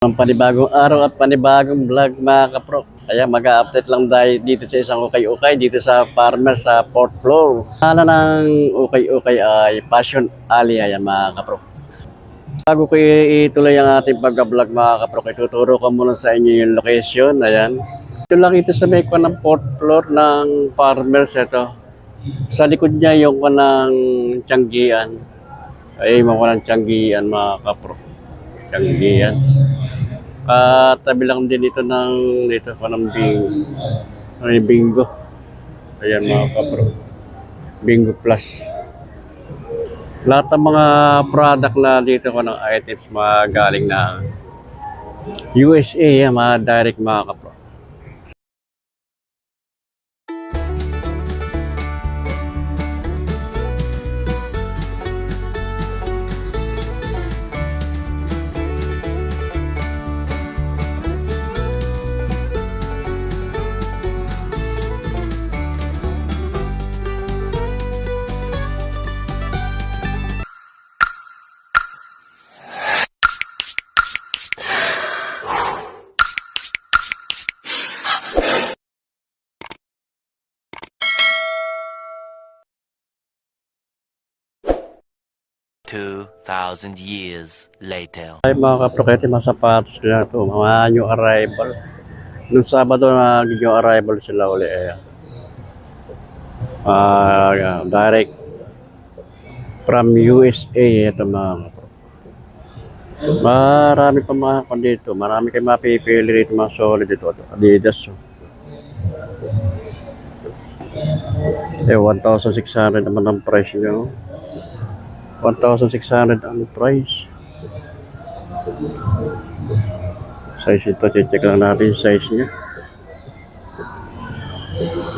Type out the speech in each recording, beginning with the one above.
Ang panibagong araw at panibagong vlog mga kapro. Kaya mag-update lang tayo dito sa isang ukay-ukay dito sa farmer sa 4th floor. Hala ng ukay-ukay ay Passion Alley ayan mga kapro. Bago ko ituloy ang ating pag-vlog mga kapro, ituturo ko muna sa inyo yung location. Ayan. Ito lang ito sa may ng 4th floor ng farmers ito. Sa likod niya yung kanang Tianggian. Ay, mga ng Tianggian mga kapro. Tianggian. Katabi lang din ito dito pa ng bingo. Ayan mga kapro. Bingo Plus. Lahat ng mga product na dito ko ng items mga galing na USA, yan, mga direct mga kapro. $2,000 later. Ay mga kapro, kahit yung mga sapatos nila ito, mga new arrival. Noong Sabado na new arrival sila uli. Direct from USA ito mga kapro. Marami pa mga dito. Marami kayong mapipili dito mga solid dito. Adidas. 1,600 naman ang price nyo. 1,600 ang price. Size ito. Check lang natin yung size niya.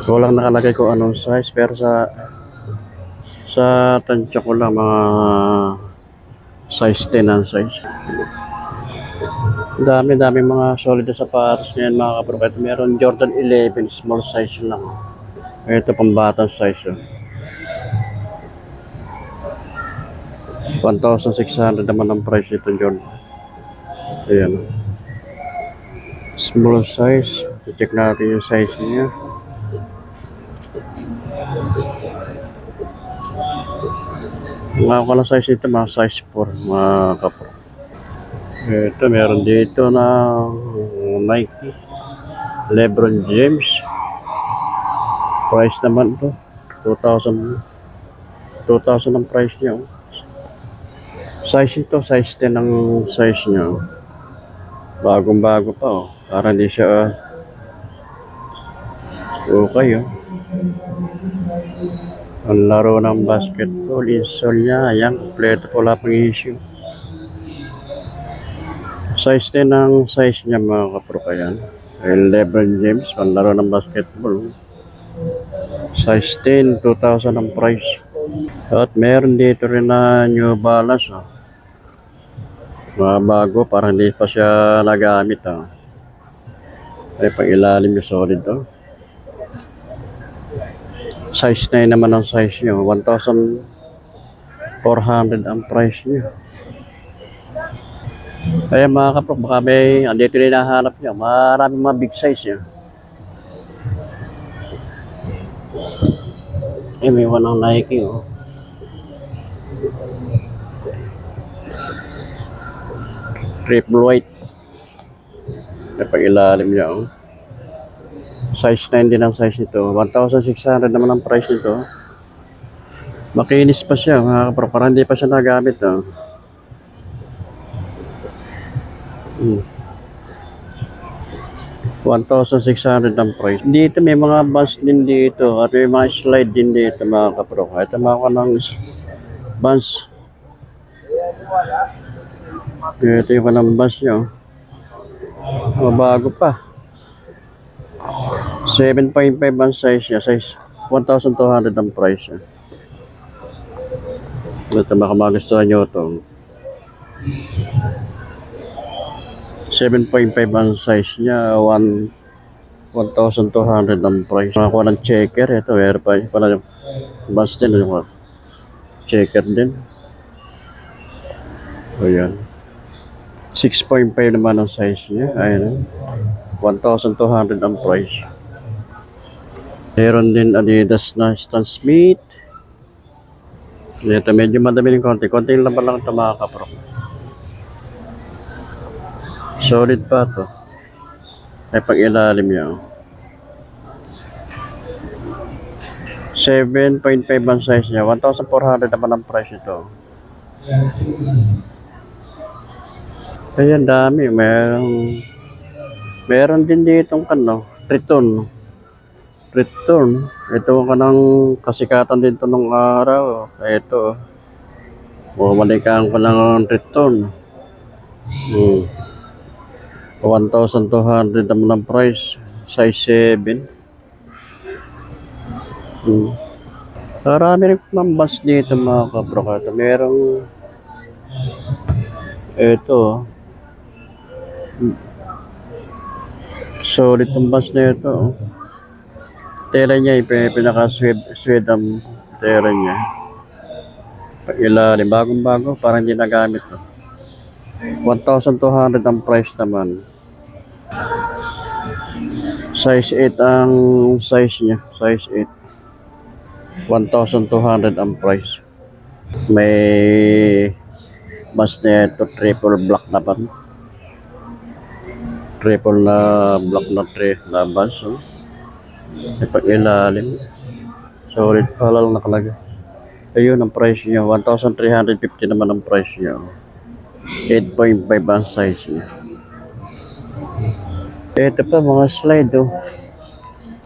Walang nakalagay ko anong size. Pero sa tansya ko lang mga size 10 ang size. Dami mga solid sa sapatos ngayon mga kapro. Meron Jordan 11 small size lang. Ito pambatang size. 1,600 naman ang price ito Jordan. Ayan. Small size. I-check natin yung size niya. Mga ko lang size ito, mga size 4 mga kapro. Ito meron dito na Nike LeBron James. Price naman ito 2,000 ang price niya. Size ito, size 10 ang size niya. Bagong-bago pa Para hindi siya okay Ang laro ng basketball, insole niya, ayan, kompleto po lahat ng issue. Size 10 ang size niya mga kapro yan. LeBron James, ang laro ng basketball. Size 10, 2,000 ang price. At meron dito rin na New Balance. Mga bago, parang hindi pa siya nagamit. Ay, pang ilalim yung solid Size 9 naman ang size niya. 1,400 ang price niya. Kaya mga kapro, baka may andito rin nahanap niya. Maraming mga big size niya. May one ang Nike triple white. May pag-ilalim niya Size 9 din ang size nito. 1,600 naman ang price nito. Makinis pa siya mga kapro. Parang hindi pa siya nagamit 1,600 ang price. Dito may mga buns din dito. At may mga slide din dito mga kapro. Ito mga kanang buns. Ito yung kanang buns nyo. Bago pa. 7.5 ang size niya. Size 1,200 ang price niya. Ito makamagustuhan nyo ito. 7.5 ang size niya. 1,200 ang price. Makakuha ng checker. Ito meron pa pala yung bus din. Yung checker din. Ayan. 6.5 naman ang size niya. Ayun. 1,200 ang price. Meron din Adidas na Stan Smith. Ito medyo madami ng konti. Konti lang pa lang ito mga kapro. Solid pa to. Ay pag ilalim niya. 7.5 ang size niya. 1,400 naman ang price ito. Ayan dami. Meron din ditong return. Return. Ito ang kanang kasikatan dito nung araw. Ito. Bumalikaan ko lang return. 1,200 naman ang price. Size 7. Marami rin ng bus dito mga kabrokata. Merong ito. Solid tong bus na ito. Tela niya, pinaka-suede ang tela niya. Pag ilalim, bagong-bago, parang hindi nagamit to. 1,200 ang price naman. Size 8 ang size niya. Size 8. 1,200 ang price. May bus na ito, triple black na pa. Triple na black na bus. May pag-ilalim. Solid pala lang nakalagay. Ayun ang price niya. 1,350 naman ang price niya. 8.5 ang size niya. Ito pa mga slide.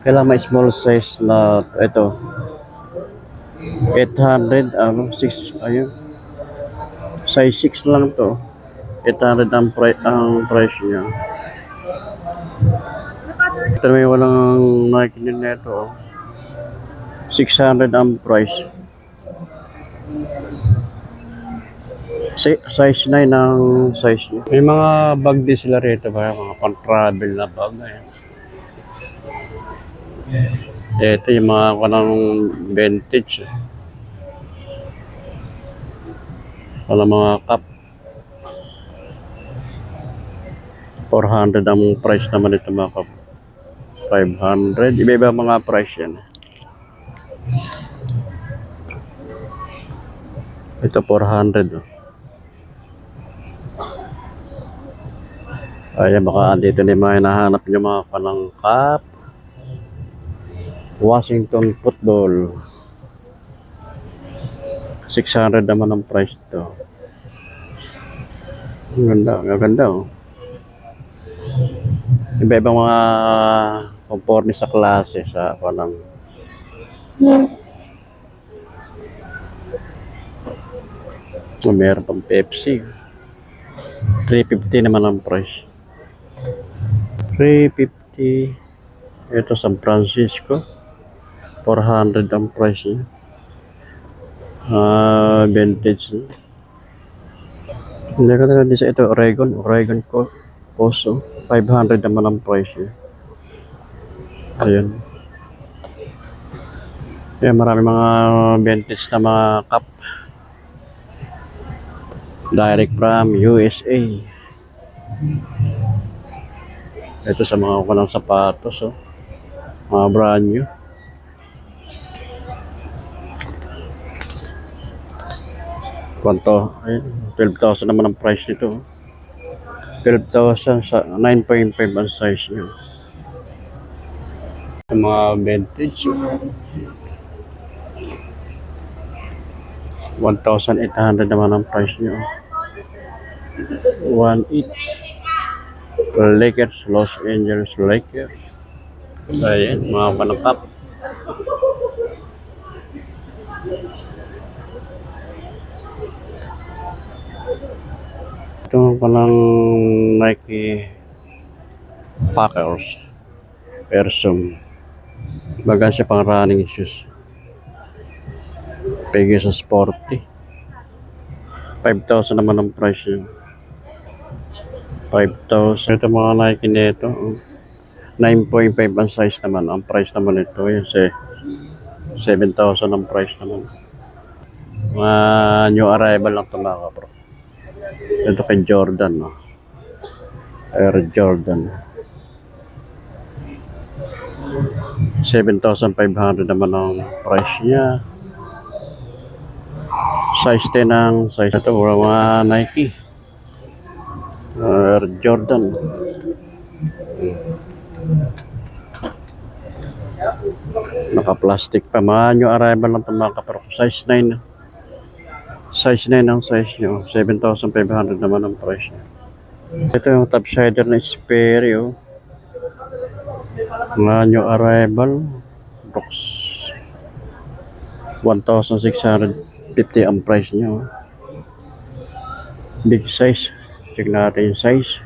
Kailangan may small size na ito. 800. 6. Ayun. Size 6 lang to. 800 ang price niya. Ito may walang nakikinig na ito. 600 ang price. Size 9 ang size niya. May mga bag din sila rito ba? Mga pang-travel na bag. Ito yung mga kanang vintage. Walang mga cup. 400 ang price naman ito mga cup. 500. Iba-iba mga price yan. Ito 400. Ayan, baka dito na yung mga hinahanap nyo mga panangkap. Washington football. 600 naman ang price ito. Ang ganda. Iba-ibang mga conforme sa klase sa panang. Meron pang Pepsi. 350 naman ang price. 350. Ito San Francisco. 400 ang price niya. Vintage. Hindi ka na din sa ito. Oregon Coso. 500 naman ang price niya. Ayan. Ayan, marami mga vintage na mga cup. Direct from USA. Ito sa mga kanang sapatos. Mga brand new. Kwanto? 12,000 naman ang price nito. 12,000 sa 9.5 ang size niya. Mga vintage. 1,800 naman ang price niya. 1.8. Lakers, Los Angeles Lakers. Ayan, mga panangkap. Ito palang Nike Packers Persum. Baga siya pang running shoes. Pegi sa sporty. 5,000 naman ang price yun. 5,000. Ito mga Nike nito. 9.5 ang size naman. Ang price naman ito. Yun, 7,000 ang price naman. Mga new arrival lang ito mga kapro. Ito kay Jordan. Air Jordan. 7,500 naman ang price niya. Size 10 ang size ito. Mga Nike. Air Jordan. Naka-plastic pa. Mga new arrival lang ito mga kaprok. Size 9. Size 9 ang size nyo. 7,500 naman ang price niya. Ito yung top sider na Sperry. Oh. Mga new arrival. Box. 1,650 ang price niya. Oh. Big size. Check natin yung size.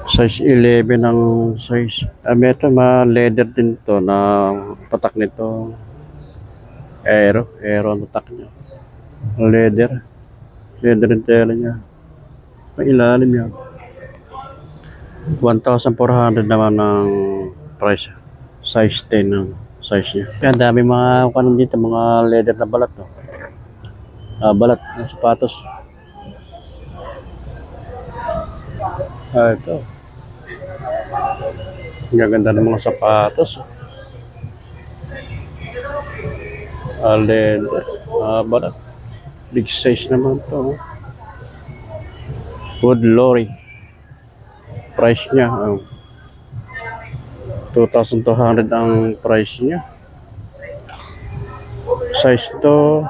Size 11 ang size. Ito, leather din to na tatak nito. Aero ang tatak niya. Leather yung tela niya. Pailalim yan. 1,400 naman ang price. Size 10 ang size niya. Kaya dami mga kanon dito, mga leather na balat. No? Balat ng sapatos. Ito. Ang ganda ng mga sapatos. Leather. Balat. Big size naman to. Wood lorry. Price niya. 2,200 ang price niya. Size to.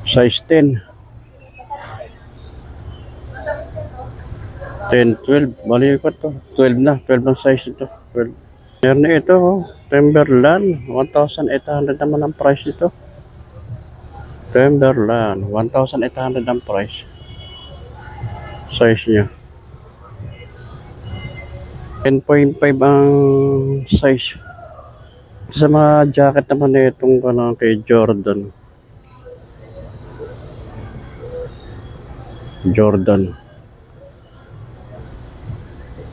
Size 10. 10, 12. Bali ko to. 12 na. 12 ang size ito. 12. Meron na ito. Timberland. 1,800 naman ang price ito. Timberland. 1,800 ang price. Size niya. 10.5 ang size. Sa mga jacket naman na itong kay Jordan.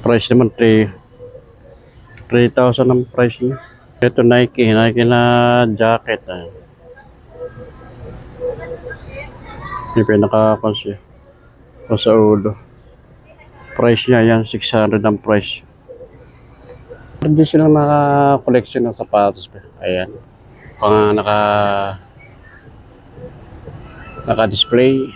Price naman 3,000 ang price niya. Ito Nike na jacket. Hindi pinaka-consya. Sa ulo. Price niya yan, 600 ang price. Hindi silang naka-collection ng sapatos. Ayan. Pang naka-display.